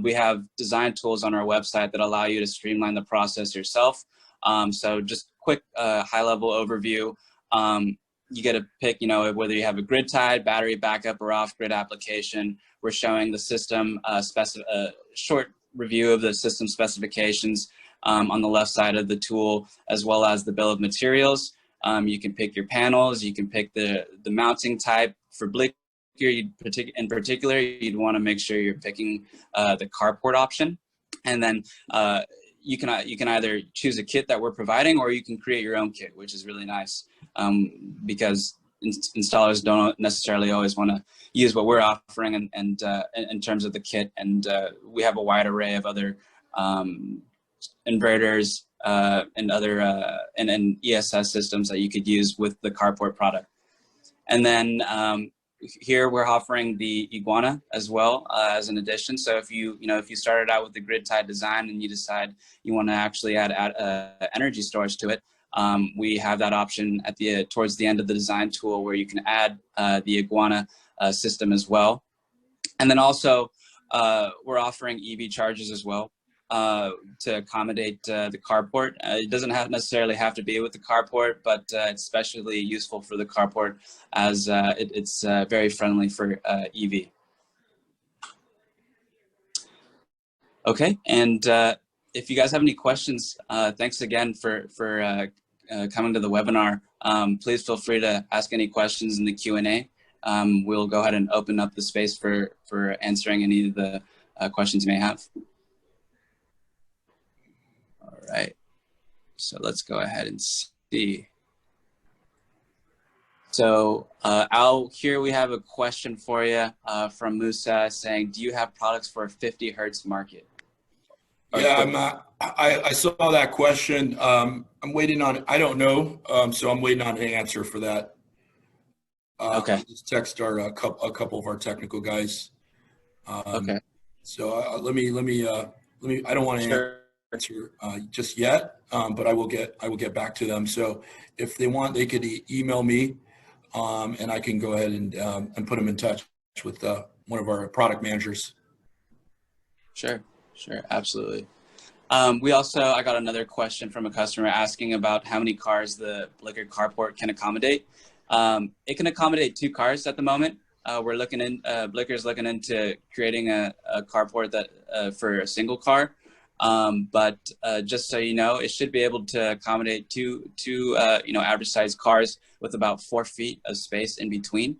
we have design tools on our website that allow you to streamline the process yourself. So just quick high-level overview. You get to pick, whether you have a grid-tied, battery backup, or off-grid application. We're showing the system, short review of the system specifications on the left side of the tool, as well as the bill of materials. You can pick your panels. You can pick the mounting type. For Blicker, in particular, you'd want to make sure you're picking the carport option. And then you can either choose a kit that we're providing, or you can create your own kit, which is really nice, because installers don't necessarily always want to use what we're offering and in terms of the kit. And we have a wide array of other inverters and other and ESS systems that you could use with the carport product. And then here we're offering the Eguana as well as an addition. So if you started out with the grid tied design and you decide you want to actually add energy storage to it, we have that option at towards the end of the design tool, where you can add the Eguana system as well. And then also we're offering EV chargers as well to accommodate the carport. It doesn't necessarily have to be with the carport, but it's especially useful for the carport, as it's very friendly for EV. Okay, and if you guys have any questions, thanks again for coming to the webinar. Please feel free to ask any questions in the Q&A. We'll go ahead and open up the space for answering any of the questions you may have. All right, so let's go ahead and see. So Al, here we have a question for you from Musa saying, do you have products for a 50 hertz market? Yeah, I saw that question. I'm waiting on, I don't know, so I'm waiting on an answer for that. Okay. I just text a couple of our technical guys. Okay. So let me. I don't want to answer just yet, but I will get back to them. So if they want, they could email me, and I can go ahead and put them in touch with one of our product managers. Sure, absolutely. I got another question from a customer asking about how many cars the Blicker carport can accommodate. It can accommodate 2 cars at the moment. Blicker's looking into creating a carport that for a single car. But just so you know, it should be able to accommodate two average sized cars with about 4 feet of space in between.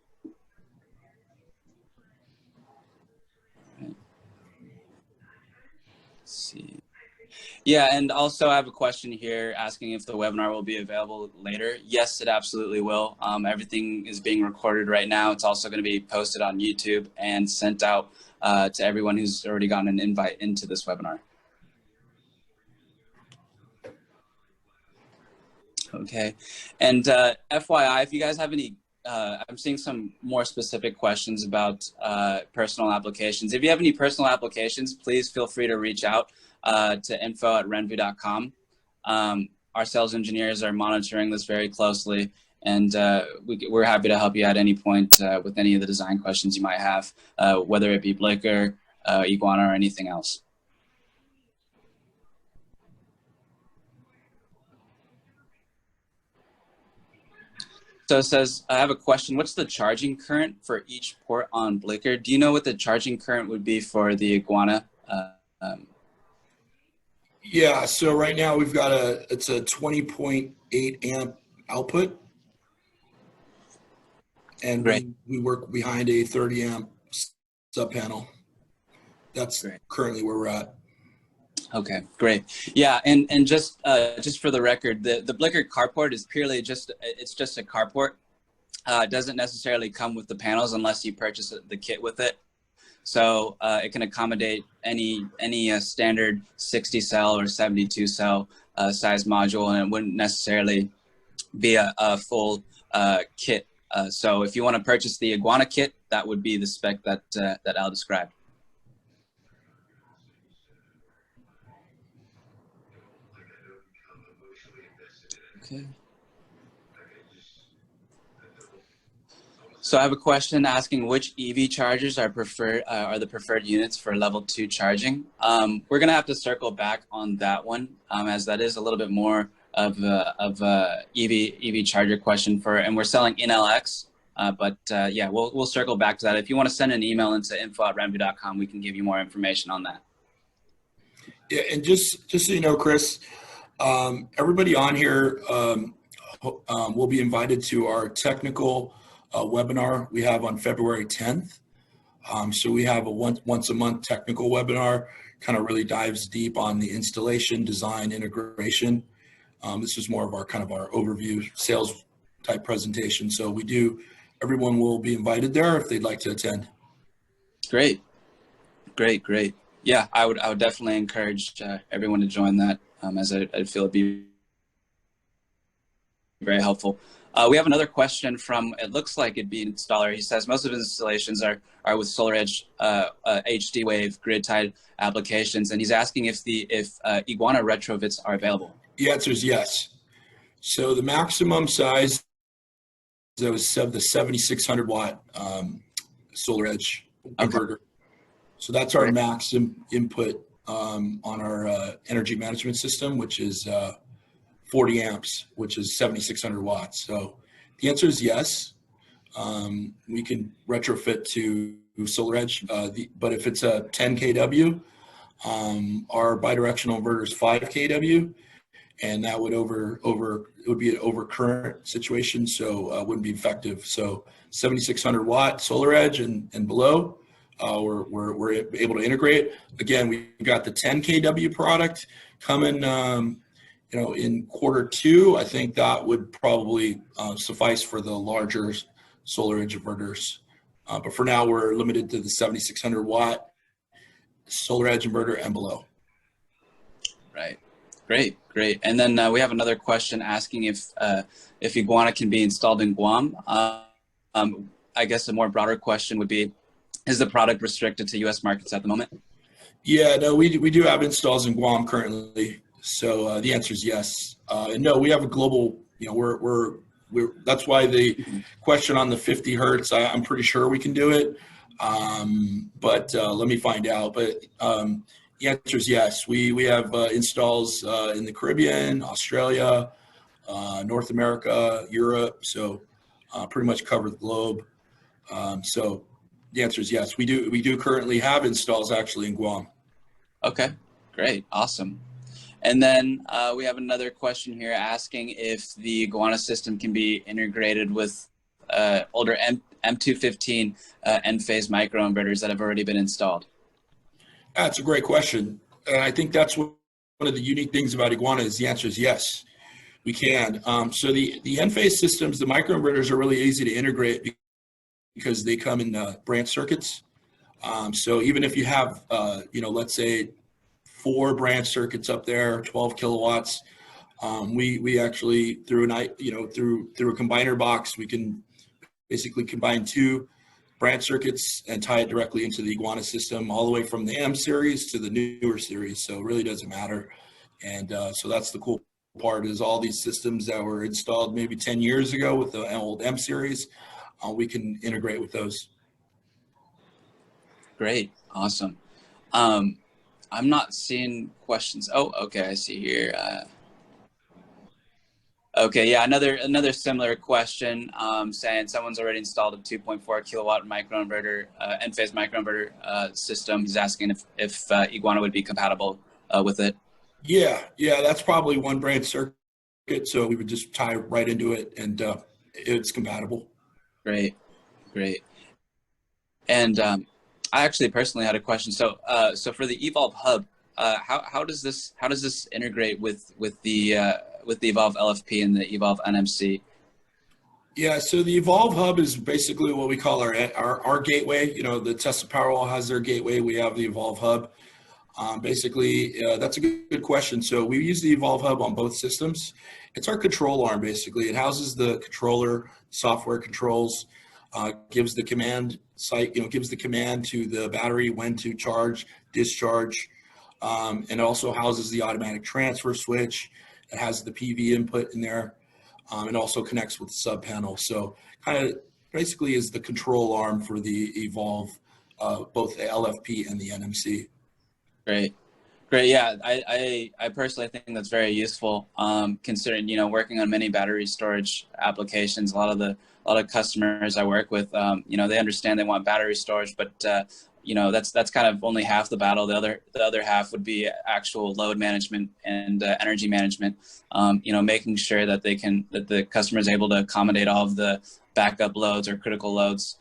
Let's see. Yeah, and also I have a question here asking if the webinar will be available later. Yes, it absolutely will. Everything is being recorded right now. It's also going to be posted on YouTube and sent out to everyone who's already gotten an invite into this webinar. Okay, and FYI, if you guys have any, I'm seeing some more specific questions about personal applications. If you have any personal applications, please feel free to reach out to info@renvu.com. Our sales engineers are monitoring this very closely, and we're happy to help you at any point with any of the design questions you might have, whether it be Blicker, Eguana, or anything else. So it says, I have a question. What's the charging current for each port on Blicker? Do you know what the charging current would be for the Eguana? Yeah, so right now we've got it's a 20.8 amp output. And we work behind a 30 amp sub panel. That's currently where we're at. Okay, great. Yeah, and just for the record, the Blicker carport is purely just a carport. It doesn't necessarily come with the panels unless you purchase the kit with it. So it can accommodate any standard 60 cell or 72 cell size module, and it wouldn't necessarily be a full kit. So if you want to purchase the Eguana kit, that would be the spec that Al described. Okay. So I have a question asking which EV chargers are the preferred units for level 2 charging. We're gonna have to circle back on that one, as that is a little bit more of a EV charger question and we're selling in LX. Yeah, we'll circle back to that. If you want to send an email into info@renvu.com, we can give you more information on that. Yeah, and just so you know, Chris, everybody on here will be invited to our technical webinar we have on February 10th. So we have a once a month technical webinar, kind of really dives deep on the installation, design, integration. This is more of our kind of our overview sales type presentation. So everyone will be invited there if they'd like to attend. Great. Great. Yeah, I would definitely encourage everyone to join that, as I feel it'd be very helpful. We have another question from, it looks like it'd be an installer. He says most of his installations are with SolarEdge HD Wave grid tied applications, and he's asking if Eguana retrofits are available. The answer is yes. So the maximum size that was the 7,600 watt SolarEdge inverter. So that's our max input on our energy management system, which is 40 amps, which is 7,600 watts. So the answer is yes. We can retrofit to SolarEdge, but if it's a 10 kW, our bidirectional inverter is 5 kW, and that would it would be an overcurrent situation, so wouldn't be effective. So 7,600 watt SolarEdge and below, we're able to integrate. Again, we got the 10 kW product coming. In Q2, I think that would probably suffice for the larger SolarEdge inverters. But for now, we're limited to the 7,600 watt SolarEdge inverter and below. Right. Great. And then we have another question asking if Eguana can be installed in Guam. I guess a more broader question would be, is the product restricted to U.S. markets at the moment? Yeah, no, we do have installs in Guam currently. So the answer is yes. And no, we have a global, that's why the question on the 50 hertz, I'm pretty sure we can do it. But let me find out. But the answer is yes. We have installs in the Caribbean, Australia, North America, Europe. So pretty much cover the globe. So the answer is yes. We do currently have installs actually in Guam. Okay, great, awesome. And then we have another question here asking if the Eguana system can be integrated with older M215 end-phase microinverters that have already been installed. That's a great question. And I think that's one of the unique things about Eguana is the answer is yes, we can. So the end-phase systems, the microinverters are really easy to integrate because they come in branch circuits. So even if you have, let's say 4 branch circuits up there, 12 kilowatts, we actually through a combiner box, we can basically combine 2 branch circuits and tie it directly into the Eguana system, all the way from the M series to the newer series. So it really doesn't matter. And so that's the cool part, is all these systems that were installed maybe 10 years ago with the old M series, we can integrate with those. Great, awesome. I'm not seeing questions. Oh, okay, I see here. Okay, yeah, another similar question, saying someone's already installed a 2.4 kilowatt microinverter, end-phase microinverter system. He's asking if Eguana would be compatible with it. Yeah, that's probably 1 branch circuit, so we would just tie right into it, and it's compatible. Great. And I actually personally had a question. So for the Evolve Hub, how does this integrate with the Evolve LFP and the Evolve NMC? Yeah, so the Evolve Hub is basically what we call our gateway. The Tesla Powerwall has their gateway. We have the Evolve Hub. That's a good question. So we use the Evolve Hub on both systems. It's our control arm, basically. It houses the controller, software controls, gives the command gives the command to the battery when to charge, discharge, and it also houses the automatic transfer switch. It has the PV input in there. It also connects with the sub panel. So kind of basically is the control arm for the Evolve, both the LFP and the NMC. Great. Yeah, I personally think that's very useful, considering, working on many battery storage applications. A lot of customers I work with, they understand they want battery storage, but that's kind of only half the battle. The other half would be actual load management and energy management. Making sure that the customer is able to accommodate all of the backup loads or critical loads.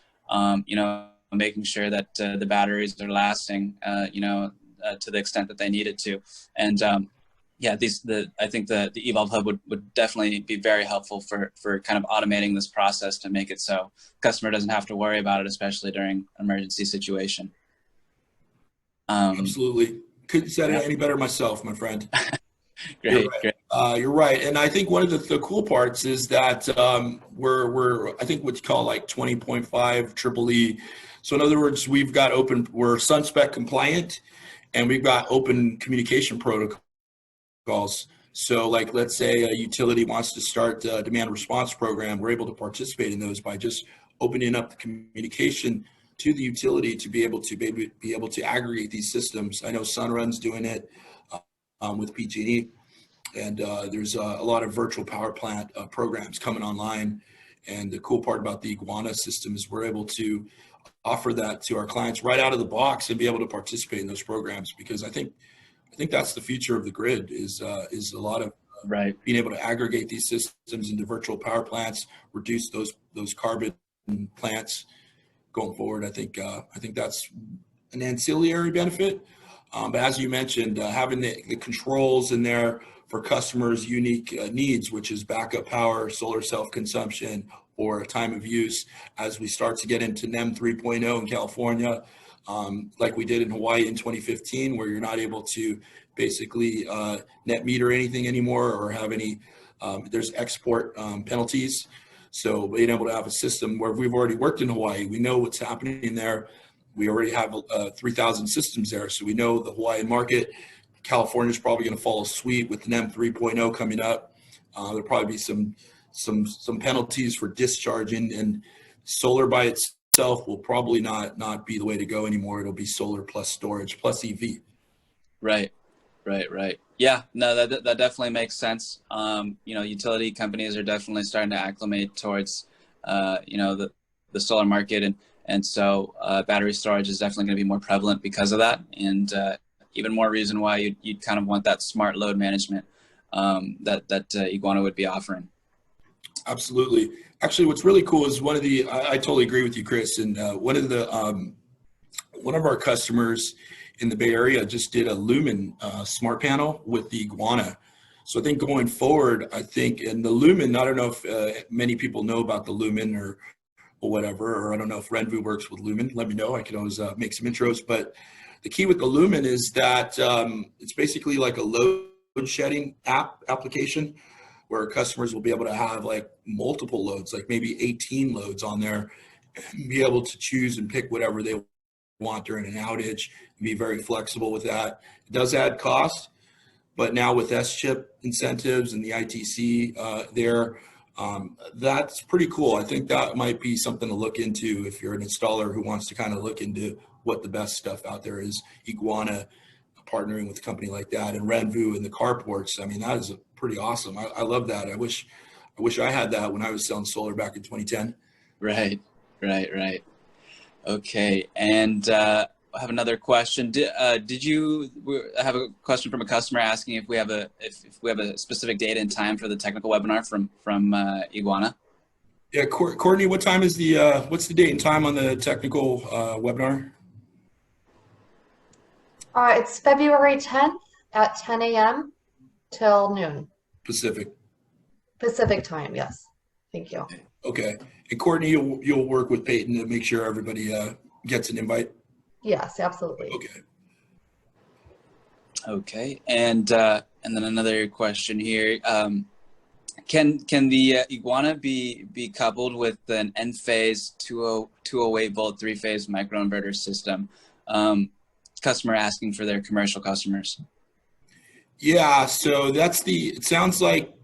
making sure that the batteries are lasting, to the extent that they needed to. And yeah, I think the Evolve Hub would definitely be very helpful for kind of automating this process to make it so customer doesn't have to worry about it, especially during an emergency situation. Absolutely. Couldn't said it any better myself, my friend. Great, You're right. great. You're right. And I think one of the cool parts is that we're I think what you call like 20.5 triple E. So in other words, we're SunSpec compliant, and we've got open communication protocols. So like, let's say a utility wants to start a demand response program, we're able to participate in those by just opening up the communication to the utility to be able to aggregate these systems. I know Sunrun's doing it with PG&E, and there's a lot of virtual power plant programs coming online. And the cool part about the Eguana system is we're able to offer that to our clients right out of the box and be able to participate in those programs, because I think that's the future of the grid is a lot of being able to aggregate these systems into virtual power plants, reduce those carbon plants going forward. I think that's an ancillary benefit. But as you mentioned, having the controls in there for customers' unique needs, which is backup power, solar self-consumption, or time of use, as we start to get into NEM 3.0 in California, like we did in Hawaii in 2015, where you're not able to basically net meter anything anymore or have any, there's export penalties. So being able to have a system where we've already worked in Hawaii, we know what's happening there. We already have 3,000 systems there, so we know the Hawaiian market. California is probably going to follow suite with NEM 3.0 coming up. There'll probably be some penalties for discharging, and solar by itself will probably not be the way to go anymore. It'll be solar plus storage plus EV. Right. Yeah, no, that definitely makes sense. Utility companies are definitely starting to acclimate towards, the solar market, and so battery storage is definitely going to be more prevalent because of that, and even more reason why you'd kind of want that smart load management that Eguana would be offering. Absolutely. Actually, what's really cool is I totally agree with you, Chris. And one of our customers in the Bay Area just did a Lumen smart panel with the Eguana. So I think going forward, and the Lumen, I don't know if many people know about the Lumen or whatever, or I don't know if RENVU works with Lumen. Let me know. I can always make some intros. But the key with the Lumen is that it's basically like a load shedding application, where customers will be able to have like multiple loads, like maybe 18 loads on there, and be able to choose and pick whatever they want during an outage, and be very flexible with that. It does add cost, but now with S-chip incentives and the ITC that's pretty cool. I think that might be something to look into if you're an installer who wants to kind of look into what the best stuff out there is. Eguana partnering with a company like that, and RENVU and the carports. I mean, that is pretty awesome. I love that. I wish I had that when I was selling solar back in 2010. Right. Okay, and I have another question. I have a question from a customer asking if we have a specific date and time for the technical webinar from Eguana. Yeah, Courtney, what time is what's the date and time on the technical webinar? It's February 10th at 10 a.m. till noon. Pacific time, yes. Thank you. Okay. And Courtney, you'll work with Peyton to make sure everybody gets an invite? Yes, absolutely. Okay. And then another question here. Can the Eguana be coupled with an N-phase 208 volt 3-phase microinverter system? Customer asking for their commercial customers. Yeah, so it sounds like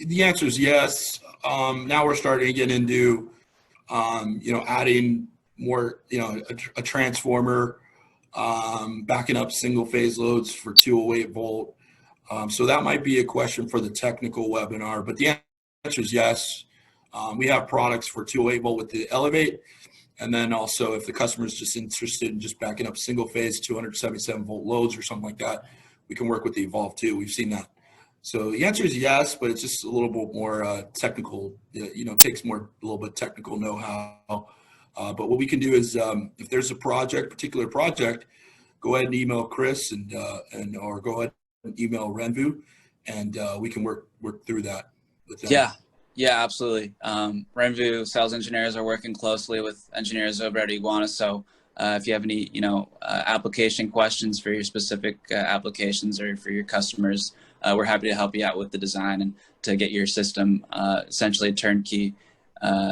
the answer is yes. Now we're starting to get into, adding more, a transformer, backing up single phase loads for 208 volt. So that might be a question for the technical webinar, but the answer is yes. We have products for 208 volt with the Elevate. And then also if the customer is just interested in just backing up single phase 277 volt loads or something like that, we can work with the Evolve too. We've seen that. So the answer is yes, but it's just a little bit more technical. Takes a little bit technical know-how But what we can do is, if there's a particular project, go ahead and email Chris or go ahead and email RENVU, and we can work through that with them. Yeah, absolutely. RENVU sales engineers are working closely with engineers over at Eguana. So if you have any, application questions for your specific applications or for your customers, we're happy to help you out with the design and to get your system essentially turnkey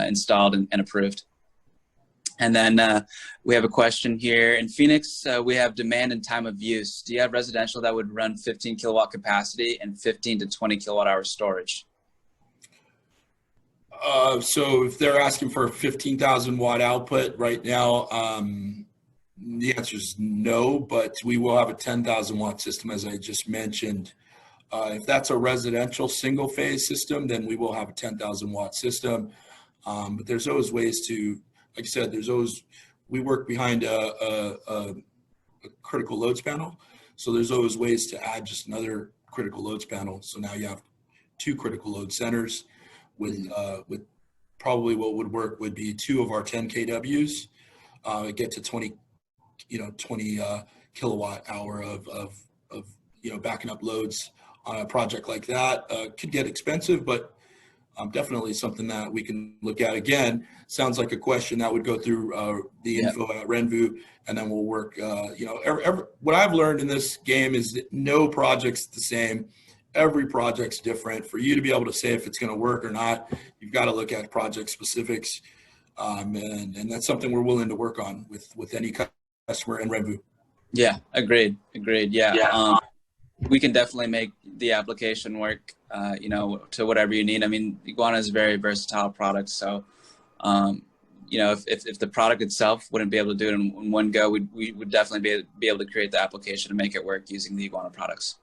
installed and approved. And then we have a question here. In Phoenix, we have demand and time of use. Do you have residential that would run 15 kilowatt capacity and 15 to 20 kilowatt hour storage? So if they're asking for a 15,000 watt output right now, the answer is no, but we will have a 10,000 watt system, as I just mentioned. If that's a residential single phase system, then we will have a 10,000 watt system. But there's always ways to, like I said, we work behind a critical loads panel. So there's always ways to add just another critical loads panel. So now you have 2 critical load centers with probably what would work would be 2 of our 10 kWs, get to 20 kilowatt hour of backing up loads on a project like that. Could get expensive, but definitely something that we can look at. Again, sounds like a question that would go through the info at RENVU, and then we'll work. What I've learned in this game is that no project's the same. Every project's different. For you to be able to say if it's going to work or not, you've got to look at project specifics, and that's something we're willing to work on with any customer and RENVU. Yeah, agreed. Yeah. We can definitely make the application work, to whatever you need. I mean, Eguana is a very versatile product. So, if the product itself wouldn't be able to do it in one go, we would definitely be able to create the application to make it work using the Eguana products.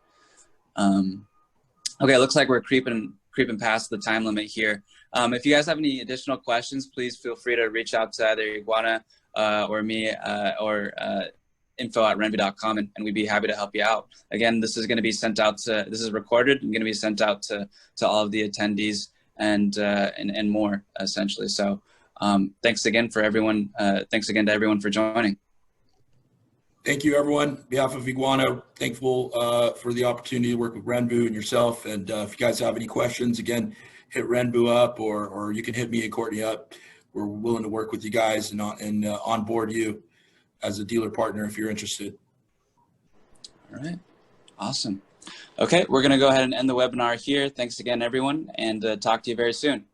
Okay, it looks like we're creeping past the time limit here. If you guys have any additional questions, please feel free to reach out to either Eguana or me or info@renvu.com, and we'd be happy to help you out. Again, this is going to be sent out this is recorded and going to be sent out to all of the attendees and more, essentially. So thanks again to everyone for joining. Thank you, everyone. On behalf of Eguana, thankful for the opportunity to work with RENVU and yourself. And if you guys have any questions, again, hit RENVU up or you can hit me and Courtney up. We're willing to work with you guys and onboard you as a dealer partner if you're interested. All right. Awesome. Okay, we're going to go ahead and end the webinar here. Thanks again, everyone, and talk to you very soon.